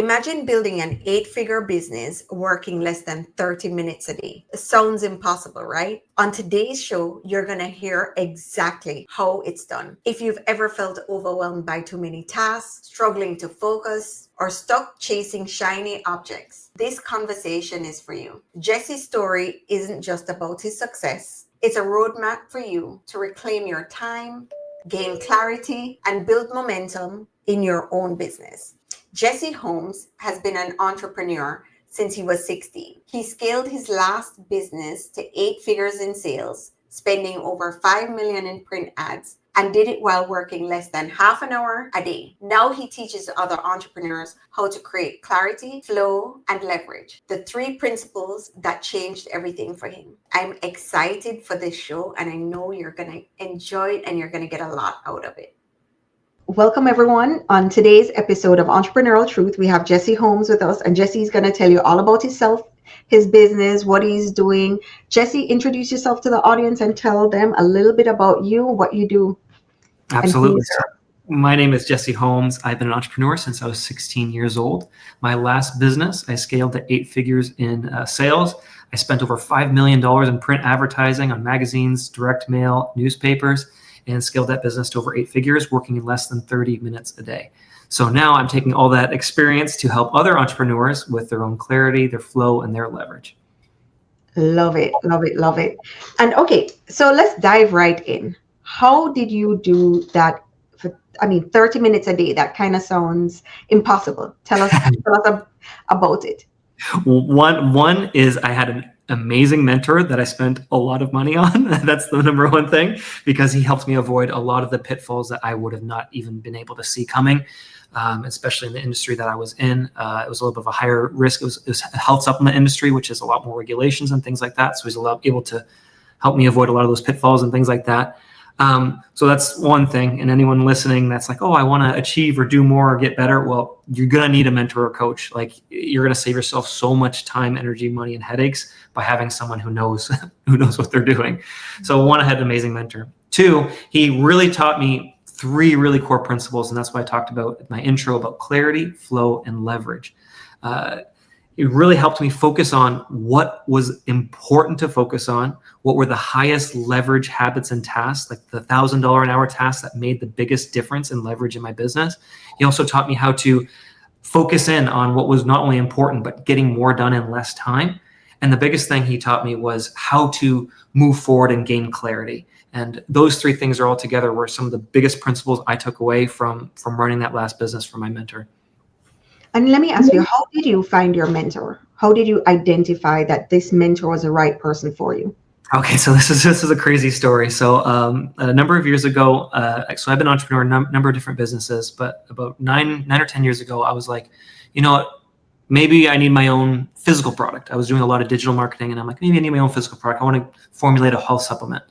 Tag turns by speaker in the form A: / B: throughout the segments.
A: Imagine building an 8-figure business working less than 30 minutes a day. It sounds impossible, right? On today's show, you're going to hear exactly how it's done. If you've ever felt overwhelmed by too many tasks, struggling to focus, or stuck chasing shiny objects, this conversation is for you. Jesse's story isn't just about his success. It's a roadmap for you to reclaim your time, gain clarity, and build momentum in your own business. Jesse Holmes has been an entrepreneur since he was 16. He scaled his last business to 8 figures in sales, spending over 5 million in print ads, and did it while working less than half an hour a day. Now he teaches other entrepreneurs how to create clarity, flow, and leverage, the 3 principles that changed everything for him. I'm excited for this show, and I know you're going to enjoy it and you're going to get a lot out of it. Welcome, everyone. On today's episode of Entrepreneurial Truth, we have Jesse Holmes with us, and Jesse's going to tell you all about himself, his business, what he's doing. Jesse, introduce yourself to the audience and tell them a little bit about you, what you do.
B: Absolutely. My name is Jesse Holmes. I've been an entrepreneur since I was 16 years old. My last business, I scaled to 8 figures in sales. I spent over $5 million in print advertising on magazines, direct mail, newspapers, and scaled that business to over 8 figures, working in less than 30 minutes a day. So now I'm taking all that experience to help other entrepreneurs with their own clarity, their flow, and their leverage.
A: Love it, love it, love it. And okay, so let's dive right in. How did you do that? 30 minutes a day, that kind of sounds impossible. Tell us about it.
B: One is I had an amazing mentor that I spent a lot of money on. That's the number one thing, because he helped me avoid a lot of the pitfalls that I would have not even been able to see coming, especially in the industry that I was in. It was a little bit of a higher risk. It was a health supplement industry, which is a lot more regulations and things like that. So he's able to help me avoid a lot of those pitfalls and things like that. So that's one thing. And anyone listening that's like, oh, I want to achieve or do more or get better. Well, you're going to need a mentor or coach. Like, you're going to save yourself so much time, energy, money, and headaches by having someone who knows what they're doing. So one, I had an amazing mentor. 2, he really taught me 3 really core principles. And that's why I talked about my intro about clarity, flow, and leverage. It really helped me focus on what was important to focus on, what were the highest leverage habits and tasks, like the $1,000 an hour tasks that made the biggest difference in leverage in my business. He also taught me how to focus in on what was not only important, but getting more done in less time. And the biggest thing he taught me was how to move forward and gain clarity. And those 3 things are all together were some of the biggest principles I took away from running that last business from my mentor.
A: And let me ask you, how did you find your mentor? How did you identify that this mentor was the right person for you?
B: Okay, so this is a crazy story. So a number of years ago, so I've been an entrepreneur in a number of different businesses, but about 9 or 10 years ago, I was like, you know what, maybe I need my own physical product. I was doing a lot of digital marketing, and I'm like, maybe I need my own physical product. I want to formulate a health supplement.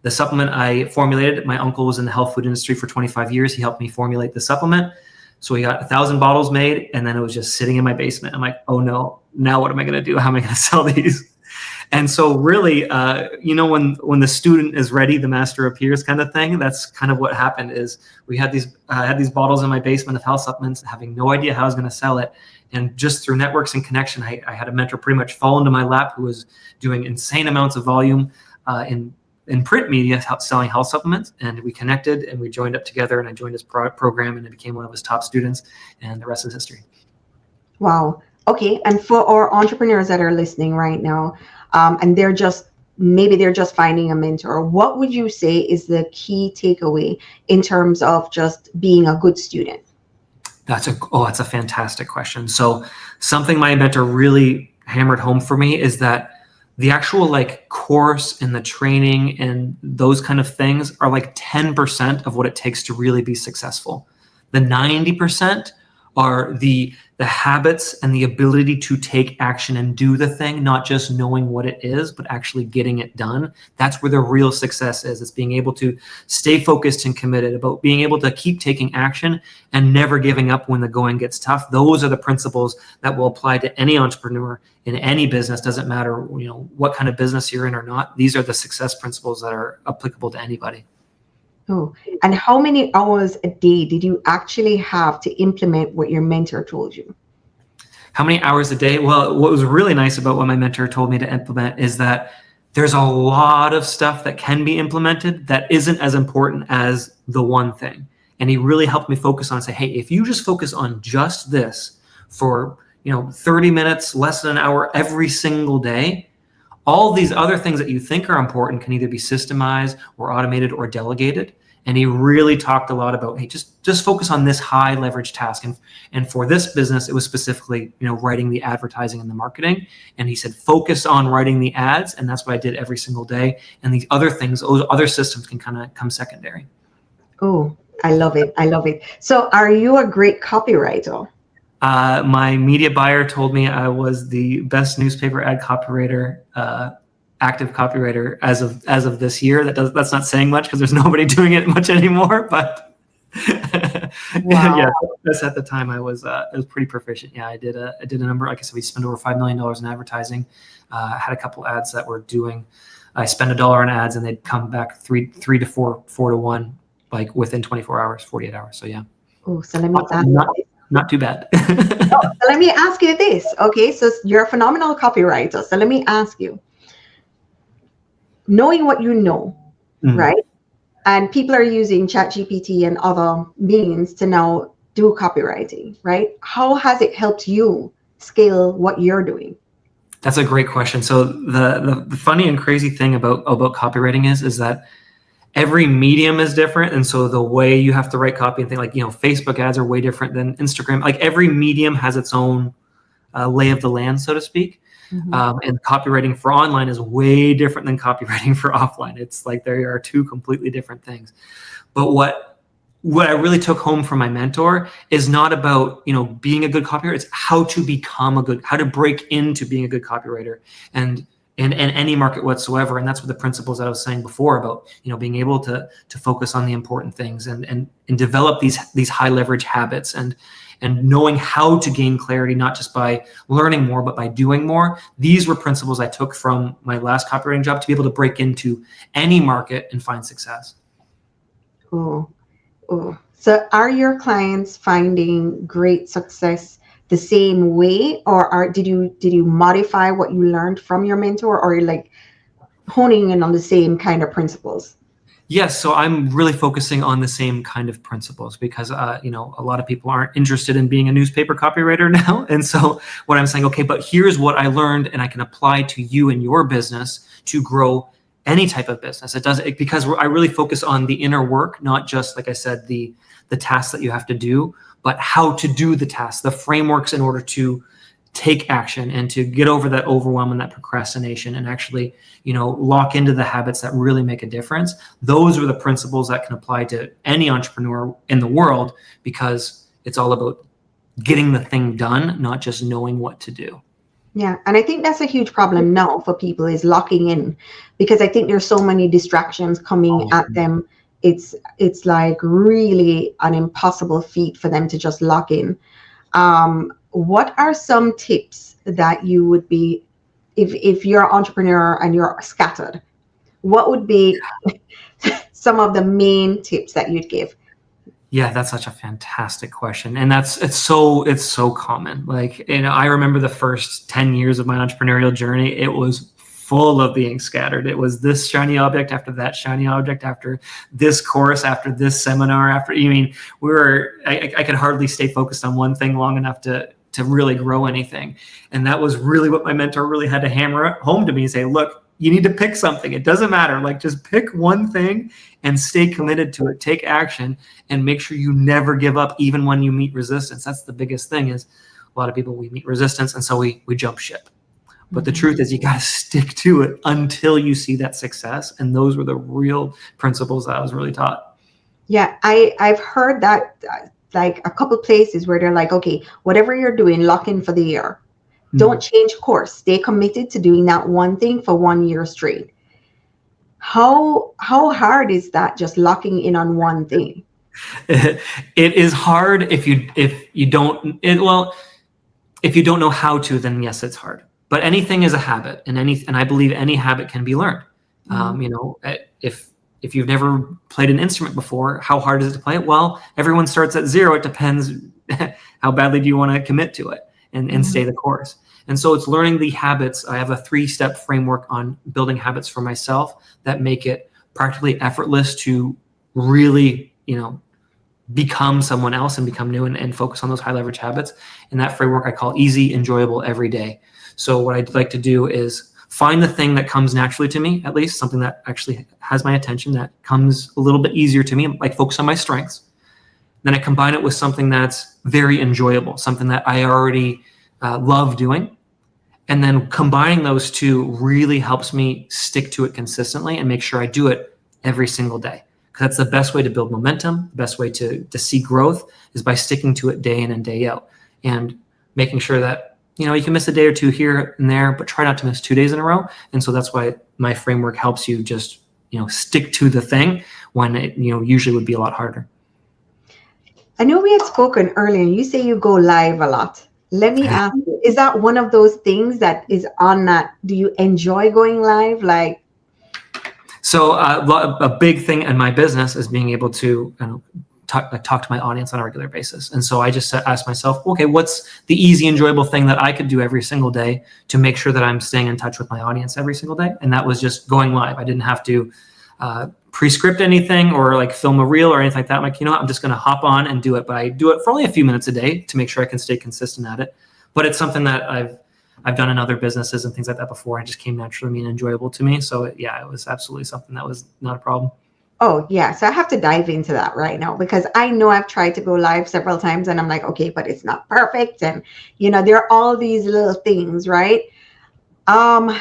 B: The supplement I formulated, my uncle was in the health food industry for 25 years. He helped me formulate the supplement. So we got 1,000 bottles made, and then it was just sitting in my basement. I'm like, oh no, now what am I going to do? How am I going to sell these? And so really, when the student is ready, the master appears kind of thing. That's kind of what happened. Is we had these bottles in my basement of health supplements, having no idea how I was going to sell it. And just through networks and connection, I had a mentor pretty much fall into my lap who was doing insane amounts of volume in print media selling health supplements, and we connected and we joined up together, and I joined his program, and I became one of his top students, and the rest is history.
A: Wow. Okay. And for our entrepreneurs that are listening right now, and they're just finding a mentor, what would you say is the key takeaway in terms of just being a good student?
B: That's a fantastic question. So something my mentor really hammered home for me is that the actual course and the training and those kind of things are 10% of what it takes to really be successful. The 90% are the habits and the ability to take action and do the thing, not just knowing what it is, but actually getting it done. That's where the real success is. It's being able to stay focused and committed, about being able to keep taking action and never giving up when the going gets tough. Those are the principles that will apply to any entrepreneur in any business. Doesn't matter, what kind of business you're in or not. These are the success principles that are applicable to anybody.
A: Oh, and how many hours a day did you actually have to implement what your mentor told you?
B: How many hours a day? Well, what was really nice about what my mentor told me to implement is that there's a lot of stuff that can be implemented that isn't as important as the one thing. And he really helped me focus on, say, hey, if you just focus on just this for 30 minutes, less than an hour every single day, all these other things that you think are important can either be systemized or automated or delegated. And he really talked a lot about, hey, just focus on this high leverage task. And for this business, it was specifically, writing the advertising and the marketing. And he said, focus on writing the ads. And that's what I did every single day. And these other things, those other systems can kind of come secondary.
A: Oh, I love it. I love it. So are you a great copywriter?
B: My media buyer told me I was the best newspaper ad copywriter, active copywriter as of this year. That's not saying much because there's nobody doing it much anymore. But
A: Wow.
B: yeah, that's at the time I was pretty proficient. Yeah, I did a number. Like I said, we spent over $5 million in advertising. I had a couple ads that were doing. I spent $1 on ads and they'd come back three to four to one, like within 24 hours, 48 hours. So yeah.
A: Oh, so let me
B: not too bad.
A: so let me ask you this. Okay, so you're a phenomenal copywriter. So let me ask you, knowing what you know, right? And people are using ChatGPT and other means to now do copywriting, right? How has it helped you scale what you're doing?
B: That's a great question. So the funny and crazy thing about copywriting is that every medium is different. And so the way you have to write copy and things like, Facebook ads are way different than Instagram. Like every medium has its own lay of the land, so to speak. And copywriting for online is way different than copywriting for offline. It's like there are two completely different things. But what I really took home from my mentor is not about, being a good copywriter. It's how to break into being a good copywriter and any market whatsoever. And that's what the principles that I was saying before about, being able to focus on the important things and develop these high leverage habits and knowing how to gain clarity, not just by learning more, but by doing more. These were principles I took from my last copywriting job to be able to break into any market and find success.
A: Oh. So are your clients finding great success the same way, or did you modify what you learned from your mentor, or you're like honing in on the same kind of principles?
B: Yes, so I'm really focusing on the same kind of principles because a lot of people aren't interested in being a newspaper copywriter now. And so what I'm saying, okay, but here's what I learned and I can apply to you and your business to grow any type of business. Because I really focus on the inner work, not just, like I said, the tasks that you have to do, but how to do the tasks, the frameworks in order to take action and to get over that overwhelm and that procrastination and actually, lock into the habits that really make a difference. Those are the principles that can apply to any entrepreneur in the world because it's all about getting the thing done, not just knowing what to do.
A: Yeah. And I think that's a huge problem now for people is locking in, because I think there's so many distractions coming at them. It's like really an impossible feat for them to just lock in. What are some tips that you would be, if you're an entrepreneur and you're scattered, what would be some of the main tips that you'd give?
B: Yeah, that's such a fantastic question. And it's so common. Like, I remember the first 10 years of my entrepreneurial journey, it was full of being scattered. It was this shiny object after that shiny object, after this course, after this seminar, I could hardly stay focused on one thing long enough to really grow anything. And that was really what my mentor really had to hammer home to me and say, look, you need to pick something. It doesn't matter. Like, just pick one thing and stay committed to it. Take action and make sure you never give up, even when you meet resistance. That's the biggest thing is a lot of people, we meet resistance and so we jump ship. But the truth is you got to stick to it until you see that success. And those were the real principles that I was really taught.
A: Yeah, I've heard that like a couple places where they're like, okay, whatever you're doing, lock in for the year. Don't change course. Stay committed to doing that one thing for 1 year straight. How hard is that, just locking in on one thing?
B: It is hard if you don't know how to, then yes, it's hard. But anything is a habit, and I believe any habit can be learned. If you've never played an instrument before, how hard is it to play it? Well, everyone starts at zero. It depends how badly do you want to commit to it. and stay the course. And so it's learning the habits. I have a 3-step framework on building habits for myself that make it practically effortless to really, become someone else and become new and focus on those high leverage habits. And that framework I call easy, enjoyable, every day. So what I'd like to do is find the thing that comes naturally to me, at least something that actually has my attention, that comes a little bit easier to me, like focus on my strengths. Then I combine it with something that's very enjoyable, something that I already love doing. And then combining those two really helps me stick to it consistently and make sure I do it every single day. Because that's the best way to build momentum. The best way to see growth is by sticking to it day in and day out, and making sure that, you can miss a day or two here and there, but try not to miss 2 days in a row. And so that's why my framework helps you just, stick to the thing when it, usually would be a lot harder.
A: I know we had spoken earlier, and you say you go live a lot. Let me ask you, is that one of those things that is on that? Do you enjoy going live?
B: So a big thing in my business is being able to talk to my audience on a regular basis. And so I just asked myself, okay, what's the easy, enjoyable thing that I could do every single day to make sure that I'm staying in touch with my audience every single day? And that was just going live. I didn't have to pre-script anything or film a reel or anything like that. I'm like, I'm just going to hop on and do it. But I do it for only a few minutes a day to make sure I can stay consistent at it. But it's something that I've done in other businesses and things like that before. It just came naturally and enjoyable to me. So it was absolutely something that was not a problem.
A: Oh, yeah. So I have to dive into that right now, because I know I've tried to go live several times and I'm like, okay, but it's not perfect. And, there are all these little things, right? And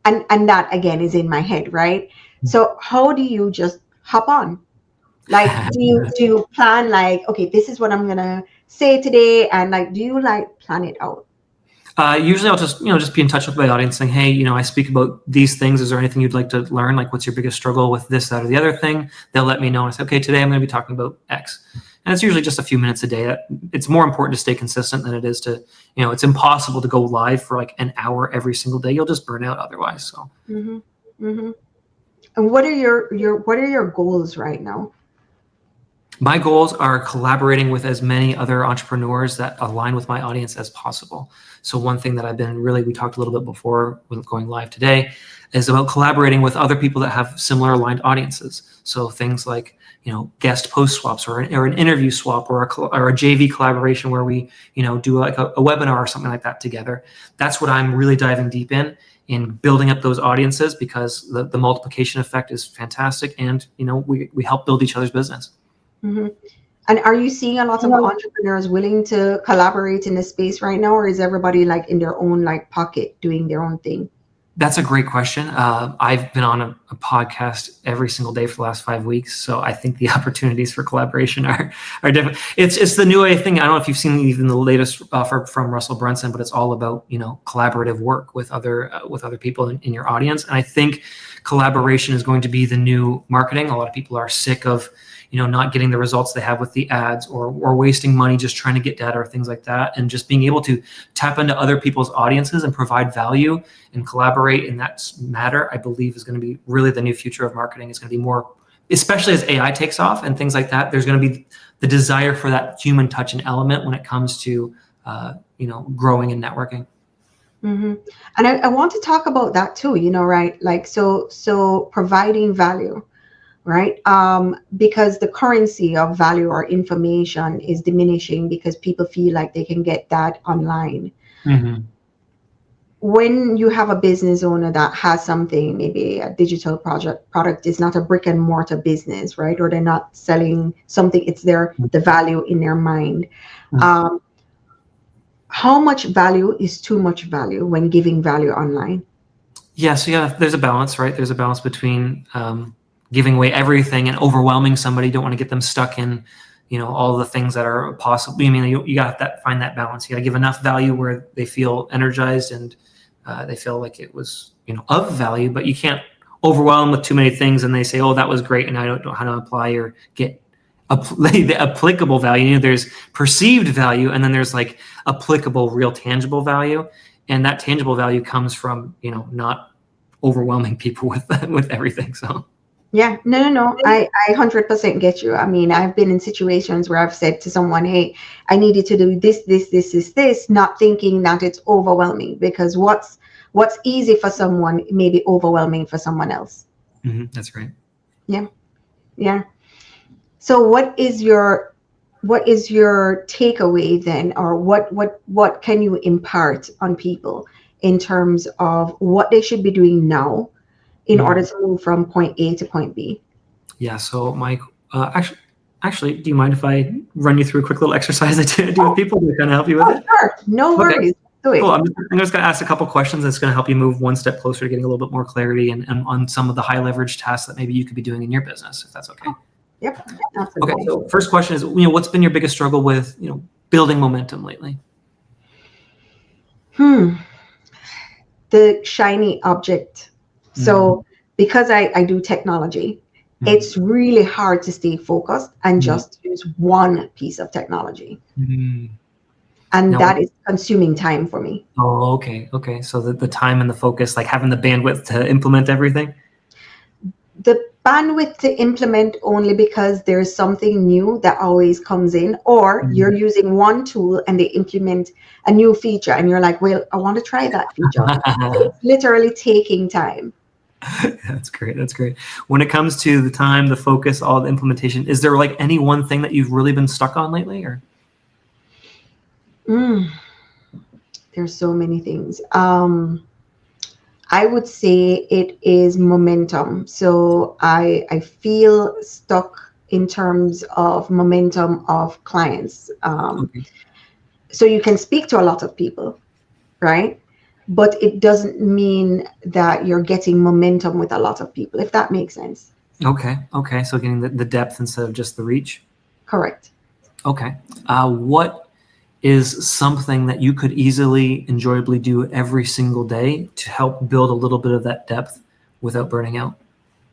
A: that again is in my head, right? So how do you just hop on? Do you plan okay, this is what I'm going to say today? And do you plan it out?
B: Usually I'll just be in touch with my audience saying, hey, I speak about these things. Is there anything you'd like to learn? What's your biggest struggle with this, that, or the other thing? They'll let me know. And I say, okay, today I'm going to be talking about X. And it's usually just a few minutes a day. It's more important to stay consistent than it is to, it's impossible to go live for an hour every single day. You'll just burn out otherwise. So.
A: Mm-hmm. Mm-hmm. And what are your goals right now?
B: My goals are collaborating with as many other entrepreneurs that align with my audience as possible. So one thing that we talked a little bit before with going live today, is about collaborating with other people that have similar aligned audiences. So things like, guest post swaps or an interview swap or a JV collaboration where we, do a webinar or something like that together. That's what I'm really diving deep in building up those audiences, because the multiplication effect is fantastic. And, we help build each other's business.
A: Mm-hmm. And are you seeing a lot of entrepreneurs willing to collaborate in this space right now, or is everybody in their own pocket doing their own thing?
B: That's a great question. I've been on a podcast every single day for the last 5 weeks, so I think the opportunities for collaboration are different. It's the new thing. I don't know if you've seen even the latest offer from Russell Brunson, but it's all about collaborative work with other people in your audience. And I think collaboration is going to be the new marketing. A lot of people are sick of not getting the results they have with the ads, or wasting money just trying to get data or things like that. And just being able to tap into other people's audiences and provide value and collaborate in that matter, I believe is going to be really the new future of marketing. It's going to be more, especially as AI takes off and things like that. There's going to be the desire for that human touch and element when it comes to, growing and networking.
A: Mm-hmm. And I want to talk about that too, right? So providing value. Right? Because the currency of value or information is diminishing because people feel like they can get that online.
B: Mm-hmm.
A: When you have a business owner that has something, maybe a digital product is not a brick and mortar business, right? Or they're not selling something, it's the value in their mind. Mm-hmm. How much value is too much value when giving value online?
B: Yeah, so there's a balance, right? There's a balance between giving away everything and overwhelming somebody. You don't want to get them stuck in, all the things that are possible. You got to find that balance. You got to give enough value where they feel energized and they feel like it was, of value, but you can't overwhelm with too many things and they say, oh, that was great, and I don't know how to apply or get the applicable value. There's perceived value, and then there's applicable, real tangible value. And that tangible value comes from, not overwhelming people with everything. So.
A: Yeah, no. I 100% get you. I mean, I've been in situations where I've said to someone, hey, I needed to do this, not thinking that it's overwhelming, because what's easy for someone may be overwhelming for someone else.
B: That's great.
A: Yeah, yeah. So what is your takeaway then, or what can you impart on people in terms of what they should be doing now in order to move from point A to point B?
B: Yeah. So Mike, actually, do you mind if I run you through a quick little exercise I do with people to kind of help you with
A: Oh,
B: it?
A: sure. No
B: Okay.
A: worries. Do
B: Cool.
A: it.
B: I'm just going to ask a couple questions that's going to help you move one step closer to getting a little bit more clarity and on some of the high leverage tasks that maybe you could be doing in your business, if that's okay.
A: Yep.
B: Okay.
A: Absolutely.
B: So first question is, what's been your biggest struggle with, building momentum lately?
A: The shiny object. So because I do technology, it's really hard to stay focused and just use one piece of technology. And
B: Now,
A: that is consuming time for me.
B: oh, okay. Okay. So the time and the focus, like having the bandwidth to implement everything.
A: The bandwidth to implement only because there's something new that always comes in, or you're using one tool and they implement a new feature and you're like, well, I want to try that feature. It's literally taking time.
B: That's great. That's great. When it comes to the time, the focus, all the implementation, is there like any one thing that you've really been stuck on lately, or?
A: There's so many things. I would say it is momentum. So I feel stuck in terms of momentum of clients.
B: Okay.
A: So you can speak to a lot of people, right? But it doesn't mean that you're getting momentum with a lot of people, if that makes sense.
B: Okay. Okay. So getting the depth instead of just the reach.
A: Correct.
B: Okay. What is something that you could easily, enjoyably do every single day to help build a little bit of that depth without burning out?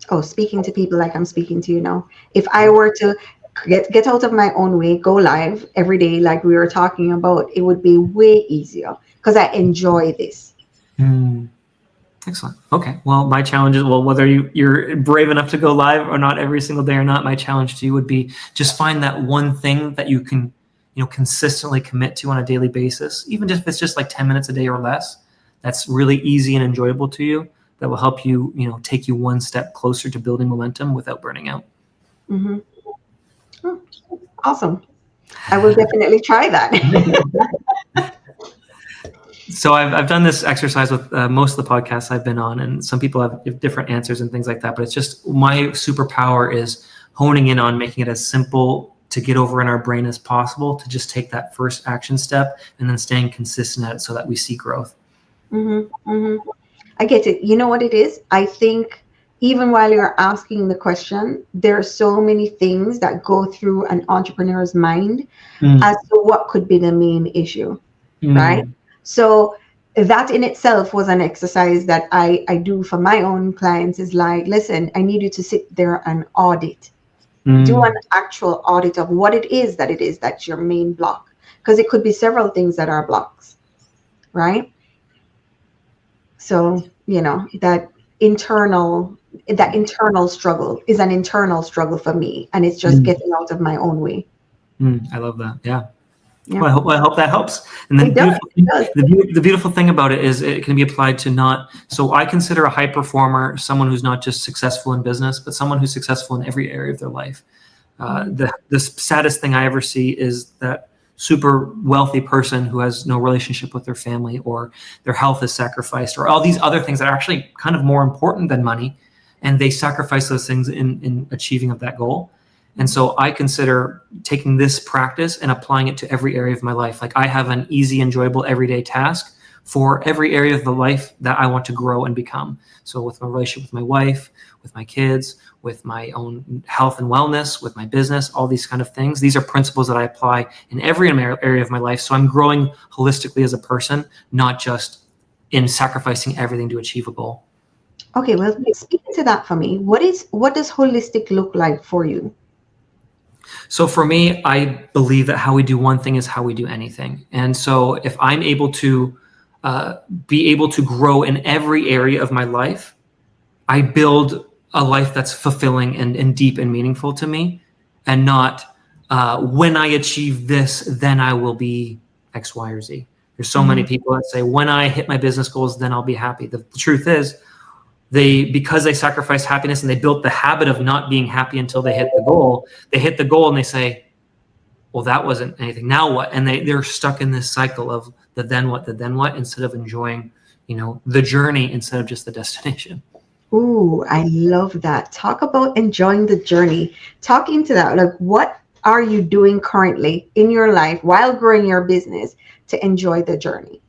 A: Oh, speaking to people like I'm speaking to you now. If I were to get out of my own way, go live every day like we were talking about, it would be way easier because I enjoy this.
B: Excellent. Okay. Well, my challenge is, whether you're brave enough to go live or not every single day or not, my challenge to you would be just find that one thing that you can, consistently commit to on a daily basis, even if it's just like 10 minutes a day or less. That's really easy and enjoyable to you. That will help you, take you one step closer to building momentum without burning out.
A: Oh, awesome. I will definitely try that.
B: So I've done this exercise with most of the podcasts I've been on, and some people have different answers and things like that. But it's just my superpower is honing in on making it as simple to get over in our brain as possible, to just take that first action step and then staying consistent at it so that we see growth.
A: I get it. You know what it is? I think even while you're asking the question, there are so many things that go through an entrepreneur's mind as to what could be the main issue, right? So that in itself was an exercise that I do for my own clients, is like, listen, I need you to sit there and audit. Do an actual audit of what it is that's your main block. Because it could be several things that are blocks, right? So, that internal struggle is an internal struggle for me. And it's just getting out of my own way.
B: I love that. Yeah.
A: Yeah.
B: Well, I hope that helps. And then
A: It does.
B: the beautiful thing about it is it can be applied to so I consider a high performer someone who's not just successful in business, but someone who's successful in every area of their life. The saddest thing I ever see is that super wealthy person who has no relationship with their family, or their health is sacrificed, or all these other things that are actually kind of more important than money. And they sacrifice those things in achieving of that goal. And so I consider taking this practice and applying it to every area of my life. Like I have an easy, enjoyable, everyday task for every area of the life that I want to grow and become. So with my relationship with my wife, with my kids, with my own health and wellness, with my business, all these kind of things. These are principles that I apply in every area of my life. So I'm growing holistically as a person, not just in sacrificing everything to achieve a goal.
A: Okay, well, speak to that for me. What does holistic look like for you?
B: So for me, I believe that how we do one thing is how we do anything. And so if I'm able to be able to grow in every area of my life, I build a life that's fulfilling and deep and meaningful to me, and not when I achieve this, then I will be X, Y, or Z. There's so many people that say, when I hit my business goals, then I'll be happy. The truth is, because they sacrificed happiness and they built the habit of not being happy until they hit the goal and they say, well, that wasn't anything. Now what? And they're stuck in this cycle of the then what, instead of enjoying, the journey instead of just the destination.
A: Ooh, I love that. Talk about enjoying the journey. Talk into that. Like, what are you doing currently in your life while growing your business to enjoy the journey?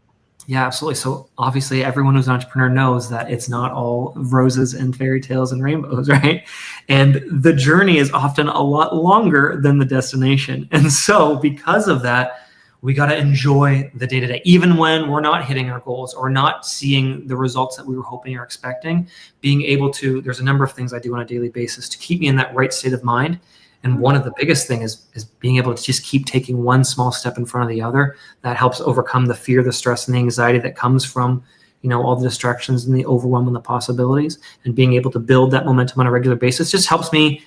B: Yeah, absolutely. So obviously everyone who's an entrepreneur knows that it's not all roses and fairy tales and rainbows, right? And the journey is often a lot longer than the destination. And so because of that, we got to enjoy the day-to-day, even when we're not hitting our goals or not seeing the results that we were hoping or expecting. Being able to, there's a number of things I do on a daily basis to keep me in that right state of mind. And one of the biggest things is being able to just keep taking one small step in front of the other. That helps overcome the fear, the stress, and the anxiety that comes from, all the distractions and the overwhelm and the possibilities. And being able to build that momentum on a regular basis just helps me,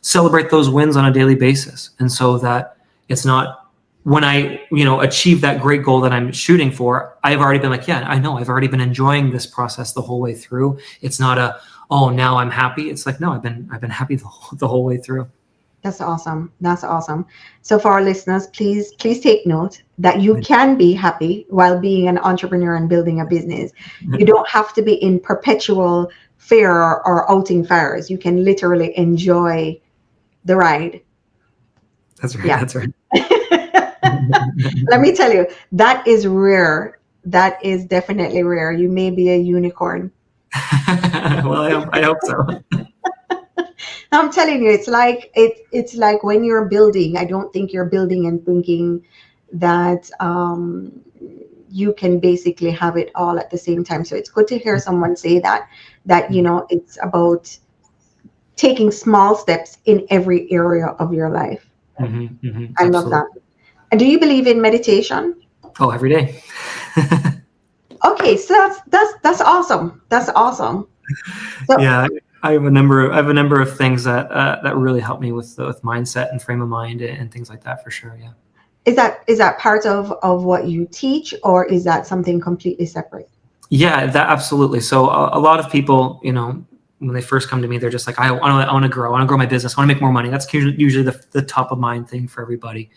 B: celebrate those wins on a daily basis. And so that it's not, when I, achieve that great goal that I'm shooting for, I've already been like, yeah, I know, I've already been enjoying this process the whole way through. It's not oh, now I'm happy. It's like, no, I've been happy the whole way through.
A: That's awesome. That's awesome. So for our listeners, please take note that you can be happy while being an entrepreneur and building a business. You don't have to be in perpetual fear or outing fires. You can literally enjoy the ride.
B: That's right.
A: Yeah.
B: That's right.
A: Let me tell you, that is rare. That is definitely rare. You may be a unicorn.
B: Well, I hope so.
A: I'm telling you, it's like when you're building, I don't think you're building and thinking that you can basically have it all at the same time. So it's good to hear someone say that it's about taking small steps in every area of your life. I love that. And do you believe in meditation?
B: Oh, every day.
A: Okay, so that's awesome. That's awesome. So,
B: yeah. I have a number of things that really help me with mindset and frame of mind and things like that, for sure. Yeah.
A: Is that part of what you teach, or is that something completely separate?
B: Yeah, that absolutely. So a lot of people, when they first come to me, they're just like, I want to grow. I want to grow my business. I want to make more money. That's usually the top of mind thing for everybody.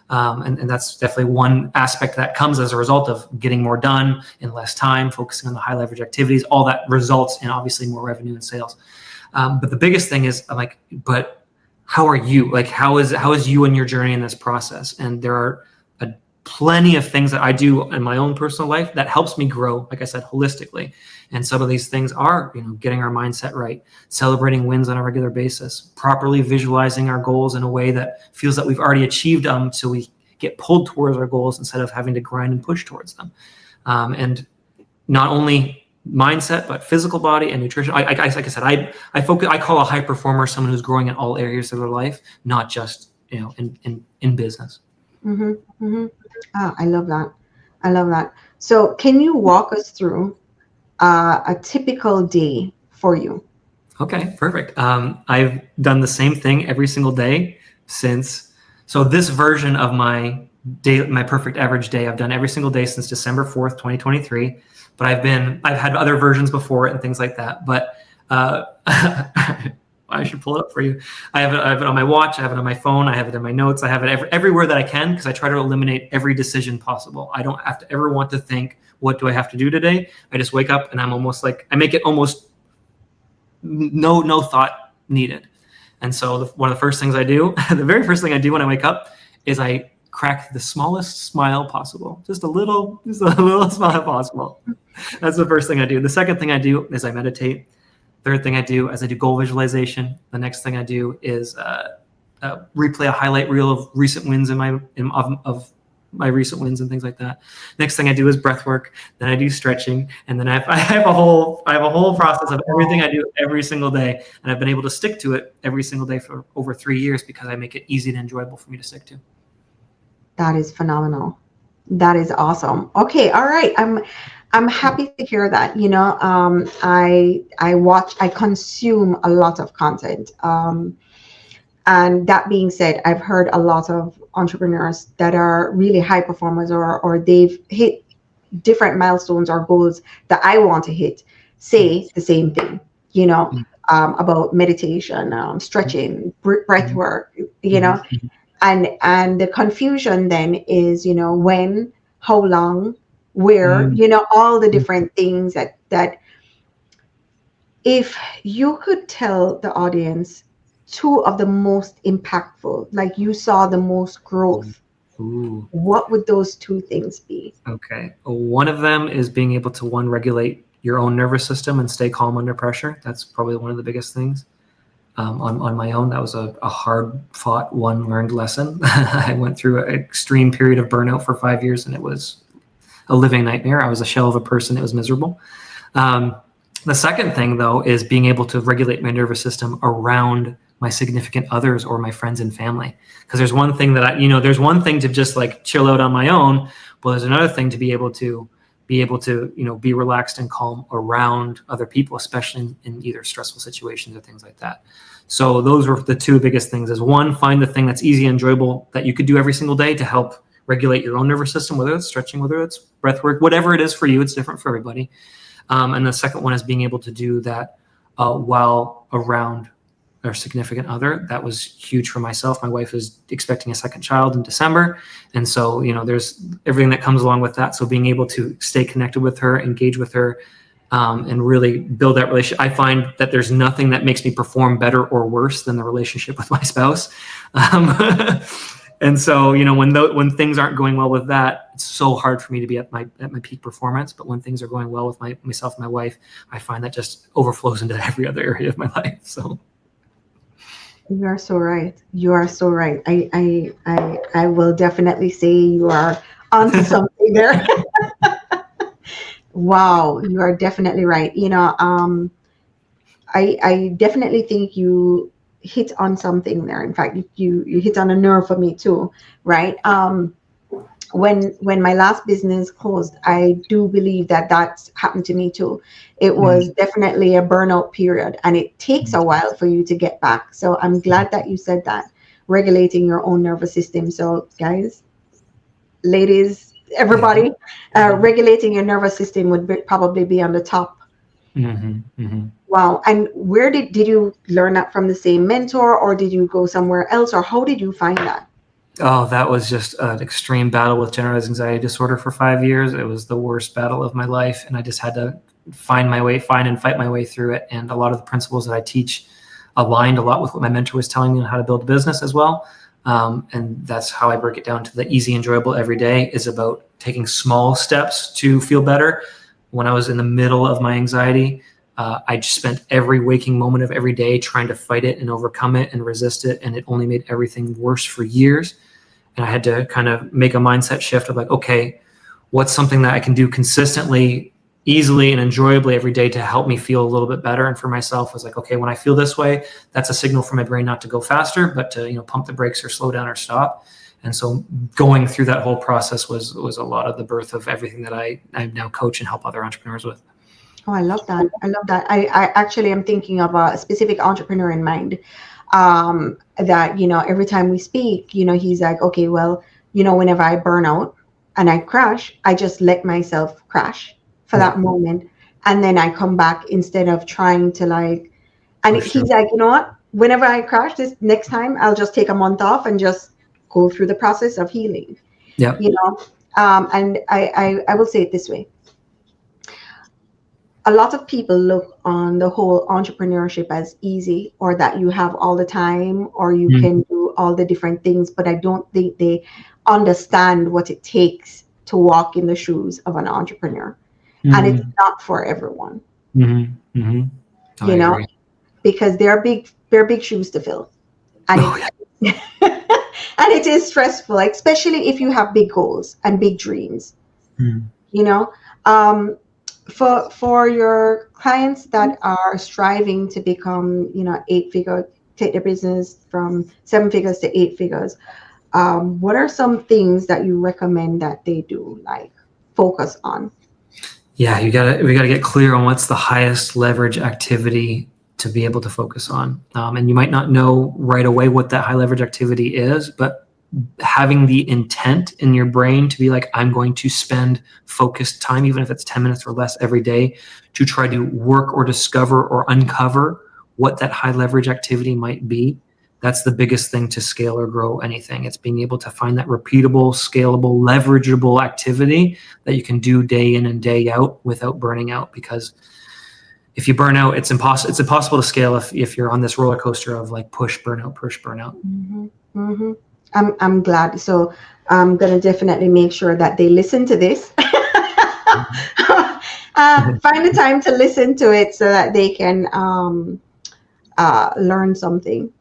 B: And that's definitely one aspect that comes as a result of getting more done in less time, focusing on the high leverage activities. All that results in obviously more revenue and sales. But the biggest thing is, I'm like, but how are you? Like, how is you and your journey in this process? And there are plenty of things that I do in my own personal life that helps me grow, like I said, holistically. And some of these things are, getting our mindset right, celebrating wins on a regular basis, properly visualizing our goals in a way that feels that we've already achieved them, so we get pulled towards our goals instead of having to grind and push towards them. And not only mindset, but physical body and nutrition. Like I said, I call a high performer someone who's growing in all areas of their life, not just, in business.
A: I love that. I love that. So can you walk us through a typical day for you?
B: Okay, perfect. I've done the same thing every single day so this version of my day, my perfect average day, I've done every single day since December 4th, 2023. But I've had other versions before it and things like that. But I should pull it up for you. I have it on my watch. I have it on my phone. I have it in my notes. I have it everywhere that I can, because I try to eliminate every decision possible. I don't have to ever want to think, what do I have to do today? I just wake up and I'm almost like, I make it almost no thought needed. And so one of the first things I do, the very first thing I do when I wake up, is I crack the smallest smile possible. Just a little smile possible. That's the first thing I do. The second thing I do is I meditate. Third thing I do is I do goal visualization. The next thing I do is replay a highlight reel of recent wins of my recent wins and things like that. Next thing I do is breath work. Then I do stretching, and then I have a whole process of everything I do every single day, and I've been able to stick to it every single day for over 3 years because I make it easy and enjoyable for me to stick to.
A: That is phenomenal. That is awesome. Okay, all right. I'm happy to hear that. I consume a lot of content. And that being said, I've heard a lot of entrepreneurs that are really high performers, or they've hit different milestones or goals that I want to hit, say the same thing, about meditation, stretching, breath work, and the confusion then is, when, how long, where, all the different things that if you could tell the audience two of the most impactful, like you saw the most growth,
B: Ooh.
A: what would those two things be?
B: Okay. One of them is being able to regulate your own nervous system and stay calm under pressure. That's probably one of the biggest things. On my own, that was a hard fought, one learned lesson. I went through an extreme period of burnout for 5 years, and it was a living nightmare. I was a shell of a person. It was miserable. The second thing, though, is being able to regulate my nervous system around my significant others or my friends and family. Because there's one thing that there's one thing to just like chill out on my own, but there's another thing to be able to be relaxed and calm around other people, especially in either stressful situations or things like that. So those were the two biggest things. Is one, find the thing that's easy and enjoyable that you could do every single day to help regulate your own nervous system, whether it's stretching, whether it's breath work, whatever it is for you. It's different for everybody. And the second one is being able to do that while around our significant other. That was huge for myself. My wife is expecting a second child in December. And so, there's everything that comes along with that. So being able to stay connected with her, engage with her, and really build that relationship. I find that there's nothing that makes me perform better or worse than the relationship with my spouse. And so, when things aren't going well with that, it's so hard for me to be at my peak performance. But when things are going well with myself and my wife, I find that just overflows into every other area of my life. So.
A: You are so right. You are so right. I will definitely say you are onto something there. Wow, you are definitely right. I definitely think you hit on something there. In fact, you hit on a nerve for me too, right? When my last business closed, I do believe that happened to me too. It was definitely a burnout period, and it takes a while for you to get back. So I'm glad that you said that, regulating your own nervous system. So guys, ladies, everybody, regulating your nervous system would probably be on the top. Wow. And where did you learn that from? The same mentor, or did you go somewhere else, or how did you find that?
B: Oh, that was just an extreme battle with generalized anxiety disorder for 5 years. It was the worst battle of my life. And I just had to find and fight my way through it. And a lot of the principles that I teach aligned a lot with what my mentor was telling me on how to build a business as well. And that's how I break it down to the easy, enjoyable every day is about taking small steps to feel better. When I was in the middle of my anxiety, I just spent every waking moment of every day trying to fight it and overcome it and resist it. And it only made everything worse for years. And I had to kind of make a mindset shift of like, okay, what's something that I can do consistently, easily, and enjoyably every day to help me feel a little bit better? And for myself, I was like, okay, when I feel this way, that's a signal for my brain not to go faster, but to, pump the brakes or slow down or stop. And so going through that whole process was a lot of the birth of everything that I now coach and help other entrepreneurs with.
A: Oh, I love that. I love that. I actually am thinking of a specific entrepreneur in mind, that, every time we speak, he's like, okay, well, whenever I burn out and I crash, I just let myself crash for that moment. And then I come back instead of trying to he's like, you know what, whenever I crash this next time, I'll just take a month off and just go through the process of healing.
B: Yeah.
A: And I will say it this way. A lot of people look on the whole entrepreneurship as easy, or that you have all the time, or you can do all the different things, but I don't think they understand what it takes to walk in the shoes of an entrepreneur. And it's not for everyone. Because they're big shoes to fill. And and it is stressful, especially if you have big goals and big dreams. For your clients that are striving to become, 8-figure, take their business from 7 figures to 8 figures, what are some things that you recommend that they do, like focus on?
B: Yeah, we gotta get clear on what's the highest leverage activity to be able to focus on. And you might not know right away what that high leverage activity is, but having the intent in your brain to be like, I'm going to spend focused time, even if it's 10 minutes or less every day, to try to work or discover or uncover what that high leverage activity might be. That's the biggest thing to scale or grow anything. It's being able to find that repeatable, scalable, leverageable activity that you can do day in and day out without burning out. Because if you burn out, it's impossible to scale if you're on this roller coaster of like push, burnout, push, burnout.
A: Mm-hmm. Mm-hmm. I'm glad. So I'm gonna definitely make sure that they listen to this. Find the time to listen to it so that they can learn something.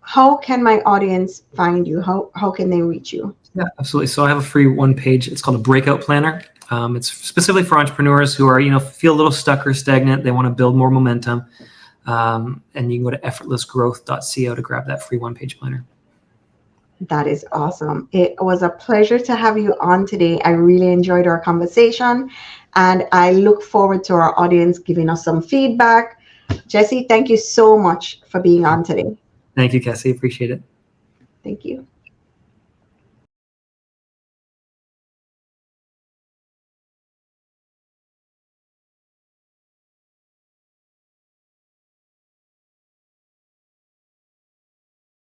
A: How can my audience find you? How can they reach you?
B: Yeah, absolutely. So I have a free one page. It's called a breakout planner. It's specifically for entrepreneurs who are, feel a little stuck or stagnant. They want to build more momentum. And you can go to effortlessgrowth.co to grab that free one-page planner.
A: That is awesome. It was a pleasure to have you on today. I really enjoyed our conversation, and I look forward to our audience giving us some feedback. Jesse, thank you so much for being on today.
B: Thank you, Kesi. Appreciate it.
A: Thank you.